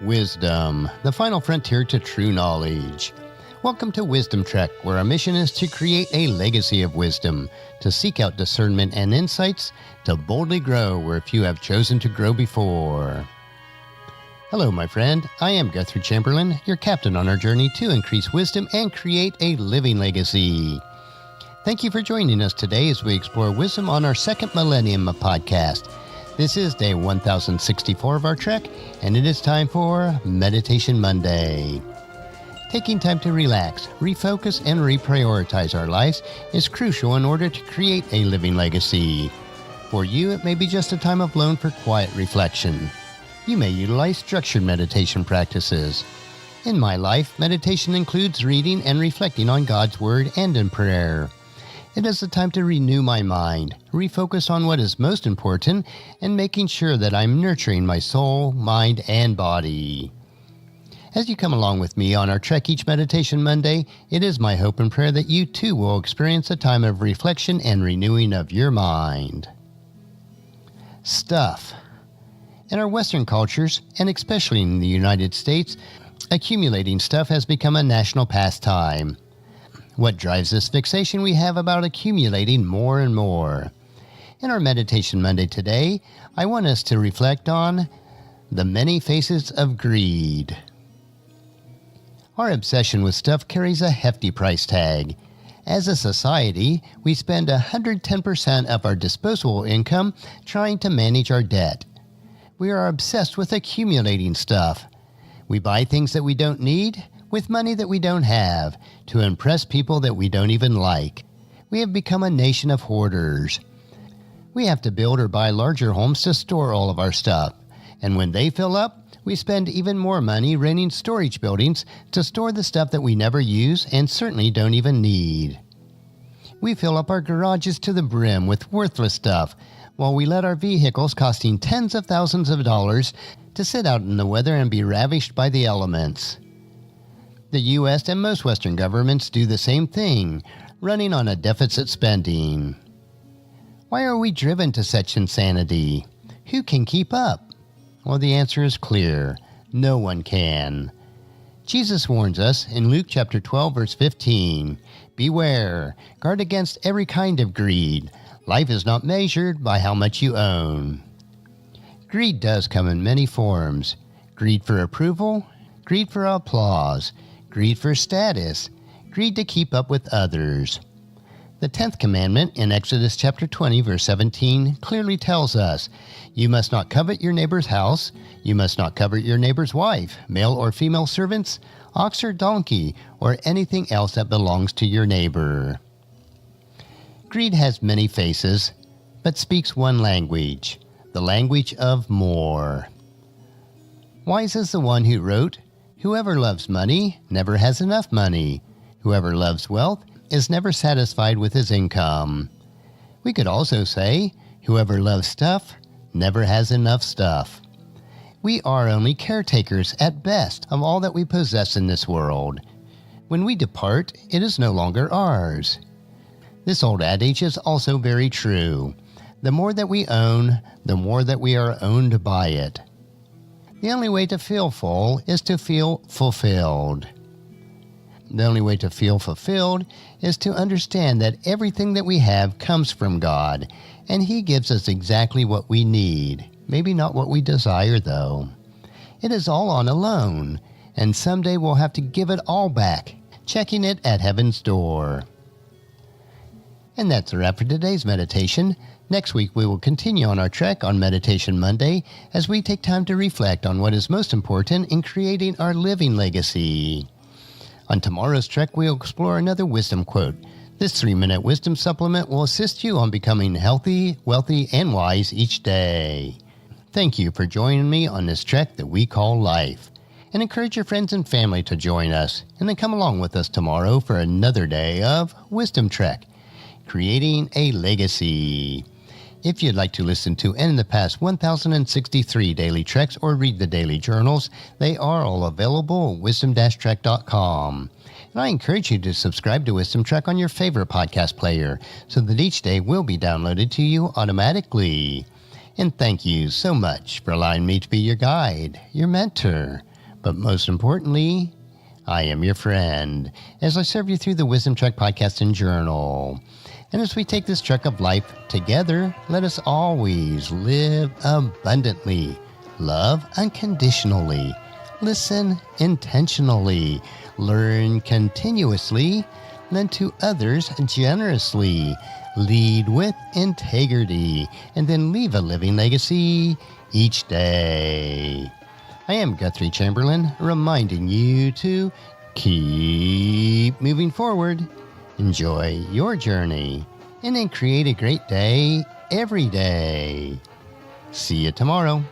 Wisdom, the final frontier to true knowledge. Welcome to Wisdom Trek, where our mission is to create a legacy of wisdom, to seek out discernment and insights, to boldly grow where few have chosen to grow before. Hello, my friend. I am Guthrie Chamberlain, your captain on our journey to increase wisdom and create a living legacy. Thank you for joining us today as we explore wisdom on our second millennium of podcast. This is day 1064 of our trek, and it is time for Meditation Monday. Taking time to relax, refocus, and reprioritize our lives is crucial in order to create a living legacy. For you, it may be just a time alone for quiet reflection. You may utilize structured meditation practices. In my life, meditation includes reading and reflecting on God's Word and in prayer. It is a time to renew my mind, refocus on what is most important, and making sure that I'm nurturing my soul, mind, and body. As you come along with me on our trek each Meditation Monday, it is my hope and prayer that you too will experience a time of reflection and renewing of your mind. Stuff. In our Western cultures, and especially in the United States, accumulating stuff has become a national pastime. What drives this fixation we have about accumulating more and more? In our Meditation Monday today, I want us to reflect on the many faces of greed. Our obsession with stuff carries a hefty price tag. As a society, we spend 110% of our disposable income trying to manage our debt. We are obsessed with accumulating stuff. We buy things that we don't need with money that we don't have to impress people that we don't even like. We have become a nation of hoarders. We have to build or buy larger homes to store all of our stuff. And when they fill up, we spend even more money renting storage buildings to store the stuff that we never use and certainly don't even need. We fill up our garages to the brim with worthless stuff, while we let our vehicles costing tens of thousands of dollars to sit out in the weather and be ravished by the elements. The U.S. and most Western governments do the same thing, running on a deficit spending. Why are we driven to such insanity? Who can keep up? Well, the answer is clear. No one can. Jesus warns us in Luke chapter 12, verse 15, "Beware, guard against every kind of greed. Life is not measured by how much you own." Greed does come in many forms. Greed for approval, greed for applause, greed for status, greed to keep up with others. The 10th commandment in Exodus chapter 20, verse 17 clearly tells us, "You must not covet your neighbor's house, you must not covet your neighbor's wife, male or female servants, ox or donkey, or anything else that belongs to your neighbor." Greed has many faces, but speaks one language, the language of more. Wise is the one who wrote, "Whoever loves money never has enough money. Whoever loves wealth is never satisfied with his income." We could also say, "Whoever loves stuff never has enough stuff." We are only caretakers at best of all that we possess in this world. When we depart, it is no longer ours. This old adage is also very true. The more that we own, the more that we are owned by it. The only way to feel full is to feel fulfilled. The only way to feel fulfilled is to understand that everything that we have comes from God, and He gives us exactly what we need. Maybe not what we desire, though. It is all on a loan, and someday we'll have to give it all back, checking it at heaven's door. And that's a wrap for today's meditation. Next week, we will continue on our trek on Meditation Monday as we take time to reflect on what is most important in creating our living legacy. On tomorrow's trek, we'll explore another wisdom quote. This 3-minute wisdom supplement will assist you on becoming healthy, wealthy, and wise each day. Thank you for joining me on this trek that we call life. And encourage your friends and family to join us, and then come along with us tomorrow for another day of Wisdom Trek, creating a legacy. If you'd like to listen to any of the past 1063 daily treks or read the daily journals, they are all available at wisdom-trek.com. And I encourage you to subscribe to Wisdom Trek on your favorite podcast player so that each day will be downloaded to you automatically. And thank you so much for allowing me to be your guide, your mentor, But most importantly, I am your friend as I serve you through the Wisdom Trek podcast and journal. And as we take this trek of life together, let us always live abundantly, love unconditionally, listen intentionally, learn continuously, lend to others generously, lead with integrity, and then leave a living legacy each day. I am Guthrie Chamberlain, reminding you to keep moving forward, enjoy your journey, and then create a great day every day. See you tomorrow.